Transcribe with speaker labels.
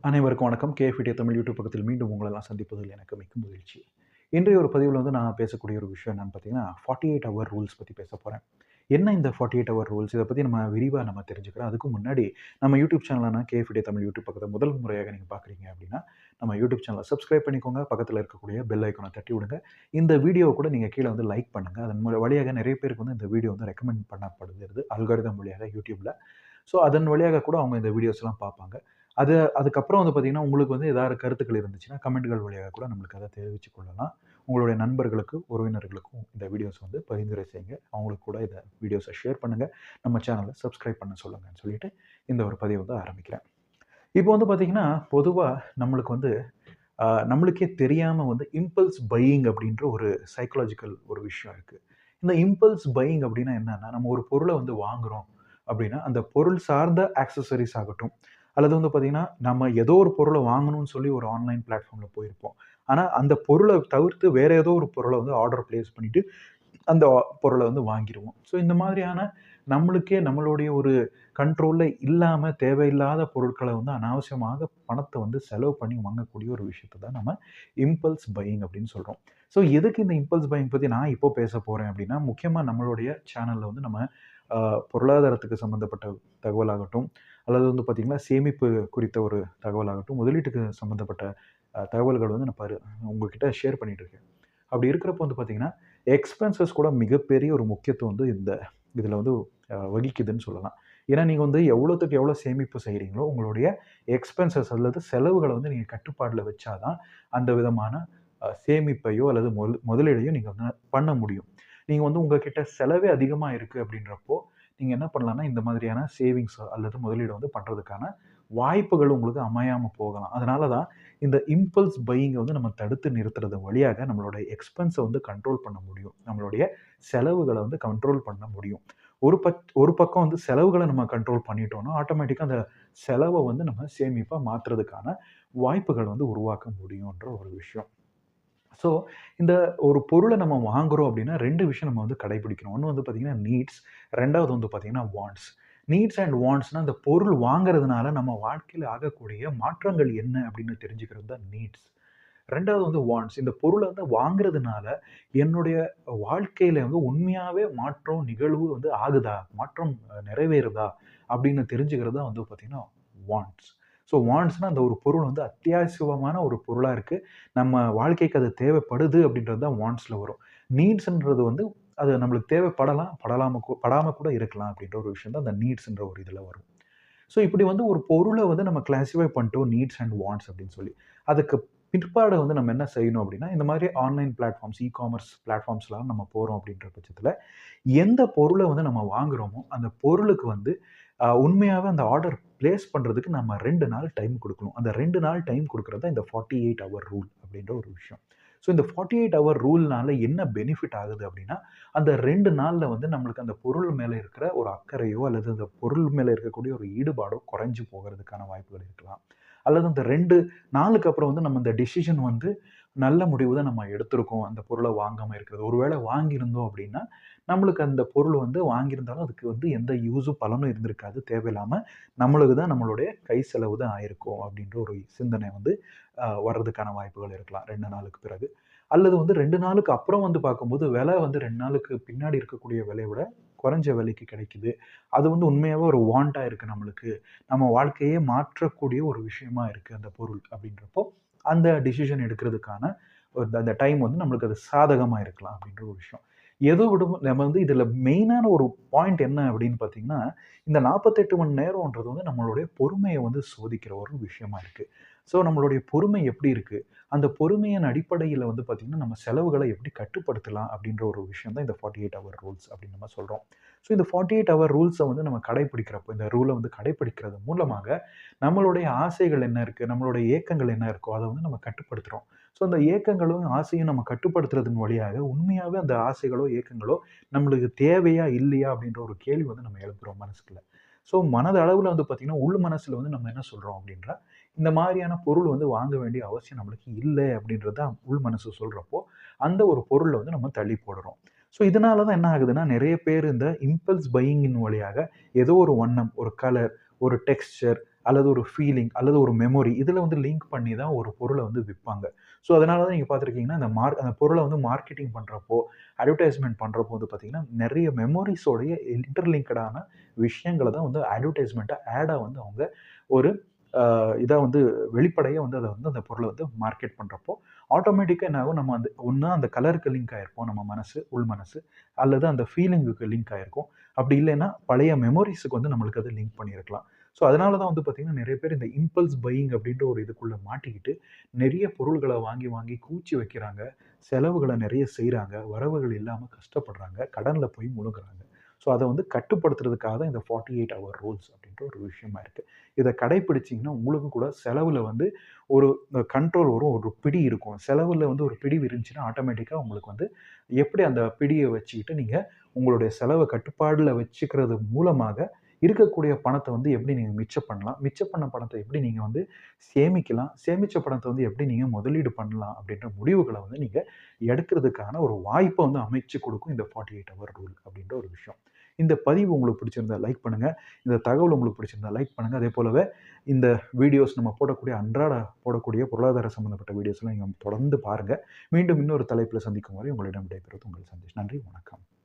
Speaker 1: அனைவருக்கும் வணக்கம். KF Tamil YouTube பக்கத்தில் மீண்டும் உங்களெல்லாம் சந்திப்பதில் எனக்கு மிக்க மகிழ்ச்சி. இன்றைய ஒரு பதிவில நான் பேசக்கூடிய ஒரு விஷயம் என்னன்னு பார்த்தீங்கன்னா, 48 ஹவர் ரூல்ஸ் பத்தி பேசப் போறேன். என்ன இந்த 48 ஹவர் ரூல்ஸ்? இத பத்தி விரிவா தெரிஞ்சுக்கிறோம். அதுக்கு முன்னாடி நம்ம யூடியூப் சேனலான கேஎஃப் தமிழ் யூடியூப் பக்கத்த முதல் முறையாக நீங்க பார்க்குறீங்க அப்படின்னா, நம்ம யூடியூப் சேனல சப்ஸ்கிரைப் பண்ணிக்கோங்க. பக்கத்துல இருக்கக்கூடிய பெல் ஐகான தட்டி விடுங்க. இந்த வீடியோவ கூட நீங்க கீழ லைக் பண்ணுங்க. அதன் வழியாக நிறைய பேருக்கு இந்த வீடியோ ரெக்கமெண்ட் பண்ணப்படுகிறது. அல்காரிதம் வழியாக யூடியூப்ல. ஸோ அதன் வழியாக கூட அவங்க இந்த வீடியோஸ்லாம் பார்ப்பாங்க. அதுக்கப்புறம் பார்த்தீங்கன்னா, உங்களுக்கு ஏதாவது கருத்துக்கள் இருந்துச்சுன்னா, கமெண்ட்கள் வழியாக கூட நம்மளுக்கு அத தெரிவிச்சுக் கொள்ளலாம். உங்களுடைய நண்பர்களுக்கு, உறவினர்களுக்கும் இந்த வீடியோஸ் பரிந்துரை செய்யுங்க. அவங்களுக்கு கூட இத வீடியோஸ ஷேர் பண்ணுங்க. நம்ம சேனல சப்ஸ்கிரைப் பண்ண சொல்லுங்கன்னு சொல்லிட்டு, இந்த ஒரு பதிவ ஆரம்பிக்கிறேன். இப்போ பார்த்தீங்கன்னா, பொதுவா நம்மளுக்கு நம்மளுக்கே தெரியாம இம்பல்ஸ் பையிங் அப்படின்ற ஒரு சைக்காலஜிக்கல் ஒரு விஷயம் இருக்கு. இந்த இம்பல்ஸ் பையிங் அப்படின்னா என்னன்னா, நம்ம ஒரு பொருள வாங்குறோம் அப்படின்னா, அந்த பொருள் சார்ந்த ஆக்சஸரீஸ் ஆகட்டும், அல்லது பார்த்தீங்கன்னா, நம்ம ஏதோ ஒரு பொருள வாங்கணும்னு சொல்லி ஒரு ஆன்லைன் பிளாட்ஃபார்ம்ல போயிருப்போம். ஆனா, அந்த பொருள தவிர்த்து வேற ஏதோ ஒரு பொருள ஆர்டர் பிளேஸ் பண்ணிட்டு அந்த பொருள வாங்கிருவோம். ஸோ இந்த மாதிரியான நம்மளுக்கே நம்மளுடைய ஒரு கண்ட்ரோல்ல இல்லாம தேவையில்லாத பொருட்கள அனாவசியமாக பணத்த செலவு பண்ணி வாங்கக்கூடிய ஒரு விஷயத்த தான் நம்ம இம்பல்ஸ் பையிங் அப்படின்னு சொல்றோம். ஸோ எதுக்கு இந்த இம்பல்ஸ் பையிங் பத்தி நான் இப்போ பேச போறேன் அப்படின்னா, முக்கியமா நம்மளுடைய சேனல்ல நம்ம அ பொருளாதாரத்துக்கு சம்மந்தப்பட்ட தகவலாகட்டும், அல்லது பார்த்தீங்கன்னா, சேமிப்பு குறித்த ஒரு தகவலாகட்டும், முதலீட்டுக்கு சம்மந்தப்பட்ட தகவல்கள் நான் உங்ககிட்ட ஷேர் பண்ணிட்டு இருக்கேன். அப்படி இருக்கிறப்போ பார்த்தீங்கன்னா, எக்ஸ்பென்சஸ் கூட மிகப்பெரிய ஒரு முக்கியத்துவம் இந்த இதில வகிக்குதுன்னு சொல்லலாம். ஏன்னா, நீங்க எவ்வளோத்துக்கு எவ்வளோ சேமிப்பு செய்றீங்களோ, உங்களுடைய எக்ஸ்பென்சஸ் அல்லது செலவுகள நீங்க கட்டுப்பாட்ல வச்சா தான், அந்த விதமான சேமிப்பையோ அல்லது முதலீடையோ நீங்க பண்ண முடியும். நீங்க உங்க கிட்ட செலவே அதிகமா இருக்கு அப்படின்றப்போ, நீங்க என்ன பண்ணலாம்னா, இந்த மாதிரியான சேவிங்ஸ் அல்லது முதலீடு பண்றதுக்கான வாய்ப்புகள் உங்களுக்கு அமையாம போகலாம். அதனால தான் இந்த இம்பல்ஸ் பையிங்க நம்ம தடுத்து நிறுத்துறது வழியாக நம்மளோட எக்ஸ்பென்ஸ கண்ட்ரோல் பண்ண முடியும். நம்மளுடைய செலவுகள கண்ட்ரோல் பண்ண முடியும். ஒரு பக்கம் செலவுகள நம்ம கண்ட்ரோல் பண்ணிட்டோம்னா, ஆட்டோமேட்டிக்கா அந்த செலவ நம்ம சேமிப்பா மாத்துறதுக்கான வாய்ப்புகள் உருவாக்க முடியுன்ற ஒரு விஷயம். ஸோ, இந்த ஒரு பொருள நம்ம வாங்குறோம் அப்டின்னா 2 விஷயம் நம்ம கடைபிடிக்கணும். ஒண்ணு பார்த்தீங்கன்னா நீட்ஸ், 2வது பார்த்தீங்கன்னா வாண்ட்ஸ். நீட்ஸ் அண்ட் வாண்ட்ஸ்னா அந்த பொருள் வாங்குறதுனால நம்ம வாழ்க்கையில ஆகக்கூடிய மாற்றங்கள் என்ன அப்டின்னு தெரிஞ்சுக்கிறது தான் நீட்ஸ். 2வது வாண்ட்ஸ். இந்த பொருள வாங்குறதுனால என்னுடைய வாழ்க்கையில உண்மையாவே மாற்றம் நிகழ்வு ஆகுதா? மாற்றம் நிறைவேறுதா? அப்டின்னு தெரிஞ்சுக்கிறது தான் பார்த்தீங்கன்னா வாண்ட்ஸ். ஸோ வாண்ட்ஸ்னா அந்த ஒரு பொருள் அத்தியாவசியமான ஒரு பொருளா இருக்கு. நம்ம வாழ்க்கைக்கு அது தேவைப்படுது அப்படின்றது தான் வாண்ட்ஸ்ல வரும். நீட்ஸ்ன்றது அது நம்மளுக்கு தேவைப்படலாம், படாம கூட இருக்கலாம் அப்படின்ற ஒரு விஷயம் தான் அந்த நீட்ஸ்ன்ற ஒரு இதுல வரும். ஸோ இப்படி ஒரு பொருள நம்ம கிளாசிஃபை பண்ணிட்டோம் நீட்ஸ் அண்ட் வாண்ட்ஸ் அப்படின்னு சொல்லி. அதுக்கு பிற்பாடு நம்ம என்ன செய்யணும் அப்படின்னா, இந்த மாதிரி ஆன்லைன் பிளாட்ஃபார்ம்ஸ், காமர்ஸ் பிளாட்ஃபார்ம்ஸ்லாம் நம்ம போறோம் அப்படின்ற பட்சத்தில, எந்த பொருள நம்ம வாங்குறோமோ, அந்த பொருளுக்கு உண்மையாவே அந்த ஆர்டர் பிளேஸ் பண்றதுக்கு நம்ம 2 நாள் டைம் குடுக்கணும். அந்த 2 நாள் டைம் குடுக்குறது தான் இந்த 48 ஹவர் ரூல் அப்படின்ற ஒரு விஷயம். ஸோ இந்த 48 ஹவர் ரூல்னால என்ன பெனிஃபிட் ஆகுது அப்படின்னா, அந்த 2 நாள்ல நம்மளுக்கு அந்த பொருள் மேல இருக்கிற ஒரு அக்கறையோ, அல்லது அந்த பொருள் மேல இருக்கக்கூடிய ஒரு ஈடுபாடோ குறைஞ்சு போகறதுக்கான வாய்ப்புகள் இருக்கலாம். அல்லது அந்த 2 நாளுக்கு அப்புறம் நம்ம அந்த டிசிஷன் நல்ல முடிவு தான் நம்ம எடுத்திருக்கோம். அந்த பொருள வாங்காம இருக்கிறது. ஒருவேளை வாங்கியிருந்தோம் அப்படின்னா, நம்மளுக்கு அந்த பொருள் வாங்கியிருந்தாலும் அதுக்கு எந்த யூசும் பலனும் இருந்திருக்காது. தேவையில்லாம நம்மளுக்கு தான் நம்மளுடைய கை செலவு தான் ஆயிருக்கும் அப்படின்ற ஒரு சிந்தனை வர்றதுக்கான வாய்ப்புகள் இருக்கலாம் 2 நாளுக்கு பிறகு. அல்லது 2 நாளுக்கு அப்புறம் பார்க்கும்போது விலை 2 நாளுக்கு பின்னாடி இருக்கக்கூடிய விலைய விட குறைஞ்ச விலைக்கு கிடைக்குது. அது உண்மையாவே ஒரு வாண்டா இருக்கு நம்மளுக்கு. நம்ம வாழ்க்கையே மாற்றக்கூடிய ஒரு விஷயமா இருக்கு அந்த பொருள் அப்படின்றப்போ, அந்த டிசிஷன் எடுக்கிறதுக்கான அந்த டைம் நம்மளுக்கு அது சாதகமா இருக்கலாம் அப்படின்ற ஒரு விஷயம். எத விட நம்ம இதுல மெயினான ஒரு பாயிண்ட் என்ன அப்படின்னு பார்த்தீங்கன்னா, இந்த 48 மணி நேரம்ன்றது நம்மளுடைய பொறுமைய சோதிக்கிற ஒரு விஷயமா இருக்கு. ஸோ நம்மளுடைய பொறுமை எப்படி இருக்கு? அந்த பொறுமையின் அடிப்படையில பார்த்தீங்கன்னா, நம்ம செலவுகள எப்படி கட்டுப்படுத்தலாம் அப்படின்ற ஒரு விஷயம் தான் இந்த 48 ஹவர் ரூல்ஸ் அப்படின்னு நம்ம சொல்றோம். ஸோ இந்த 48 ஹவர் ரூல்ஸ நம்ம கடைப்பிடிக்கிறப்போ, இந்த ரூல கடைப்பிடிக்கிறது மூலமாக நம்மளுடைய ஆசைகள் என்ன இருக்கு? நம்மளுடைய ஏக்கங்கள் என்ன இருக்கோ, அத நம்ம கட்டுப்படுத்துறோம். ஸோ அந்த ஏக்கங்களும், ஆசையும் நம்ம கட்டுப்படுத்துறதன் வழியாக, உண்மையாவே அந்த ஆசைகளோ, ஏக்கங்களோ நம்மளுக்கு தேவையா? இல்லையா? அப்படின்ற ஒரு கேள்வி நம்ம எழுப்புறோம் மனசுக்குள்ள. ஸோ மனதளவுல பார்த்தீங்கன்னா, உள் மனசுல நம்ம என்ன சொல்றோம் அப்படின்றா, இந்த மாதிரியான பொருள் வாங்க வேண்டிய அவசியம் நம்மளுக்கு இல்ல அப்படின்றது தான் உள் மனசு சொல்றப்போ, அந்த ஒரு பொருள நம்ம தள்ளி போடுறோம். ஸோ இதனால தான் என்ன ஆகுதுன்னா, நெறைய பேர் இந்த இம்பல்ஸ் பையிங்கின் வழியாக ஏதோ ஒரு வண்ணம், ஒரு கலர், ஒரு டெக்ஸ்சர் அல்லது ஒரு ஃபீலிங் அல்லது ஒரு மெமரி இதில வந்து லிங்க் பண்ணி தான் ஒரு பொருள வந்து விப்பாங்க. ஸோ, அதனால தான் நீங்க பார்த்துருக்கீங்கன்னா, அந்த பொருள வந்து மார்க்கெட்டிங் பண்றப்போ, அட்வர்டைஸ்மென்ட் பண்றப்போ வந்து பார்த்தீங்கன்னா, நெறைய மெமோரிஸோடைய இன்டர்லிங்க்டான விஷயங்கள தான் வந்து அட்வர்டைஸ்மென்ட்டா, ஆடா வந்து அவங்க ஒரு இதா வந்து வெளிப்படையா வந்து அத வந்து அந்த பொருள வந்து மார்க்கெட் பண்றப்போ, ஆட்டோமேட்டிக்கா என்ன ஆகும், நம்ம அந்த ஒண்ணா அந்த கலருக்கு லிங்க் ஆயிருப்போம் நம்ம மனசு, உள் மனசு. அல்லது அந்த ஃபீலிங்குக்கு லிங்க் ஆயிருக்கும். அப்படி இல்லைன்னா, பழைய மெமோரீஸுக்கு வந்து நம்மளுக்கு அது லிங்க் பண்ணியிருக்கலாம். ஸோ, அதனால தான் வந்து பார்த்தீங்கன்னா, நெறைய பேர் இந்த இம்பல்ஸ் பையிங் அப்படின்ற ஒரு இதுக்குள்ள மாட்டிக்கிட்டு, நெறைய பொருள்கள வாங்கி வாங்கி குவிச்சு வைக்கிறாங்க. செலவுகள நெறைய செய்றாங்க. வரவுகள் இல்லாம கஷ்டப்படுறாங்க. கடன்ல போய் முழுகுறாங்க. ஸோ, அத வந்து கட்டுப்படுத்துறதுக்காக தான் இந்த 48 ஹவர் ரூல்ஸ் அப்படின்ற ஒரு விஷயமா இருக்கு. இத கடைப்பிடிச்சீங்கன்னா, உங்களுக்கும் கூட செலவுல வந்து ஒரு கண்ட்ரோல் வரும். ஒரு பிடி இருக்கும். செலவுல வந்து ஒரு பிடிவு இருந்துச்சுன்னா, ஆட்டோமேட்டிக்கா உங்களுக்கு வந்து எப்படி அந்த பிடிய வச்சுக்கிட்டு நீங்க உங்களுடைய செலவ கட்டுப்பாடுல வச்சுக்கிறது மூலமாக இருக்கக்கூடிய பணத்த வந்து எப்படி நீங்க மிச்சம் பண்ணலாம்? மிச்சம் பண்ண பணத்த எப்படி நீங்க வந்து சேமிக்கலாம்? சேமிச்ச பணத்த வந்து எப்படி நீங்க முதலீடு பண்ணலாம்? அப்படின்ற முடிவுகள வந்து நீங்க எடுக்கிறதுக்கான ஒரு வாய்ப்ப வந்து அமைச்சு குடுக்கும் இந்த 48 ஹவர் ரூல் அப்படின்ற ஒரு விஷயம். இந்த பதிவு உங்களுக்கு பிடிச்சிருந்தா லைக் பண்ணுங்க. இந்த தகவல் உங்களுக்கு பிடிச்சிருந்தா லைக் பண்ணுங்க. அதே போலவே இந்த வீடியோஸ் நம்ம போடக்கூடிய அன்றாட போடக்கூடிய பொருளாதார சம்மந்தப்பட்ட வீடியோஸ்லாம் நீங்க தொடர்ந்து பாருங்க. மீண்டும் இன்னொரு தலைப்பில சந்திக்கும் வரை உங்களிடம் விடைபெறுவது உங்கள் சந்தோஷ். நன்றி, வணக்கம்.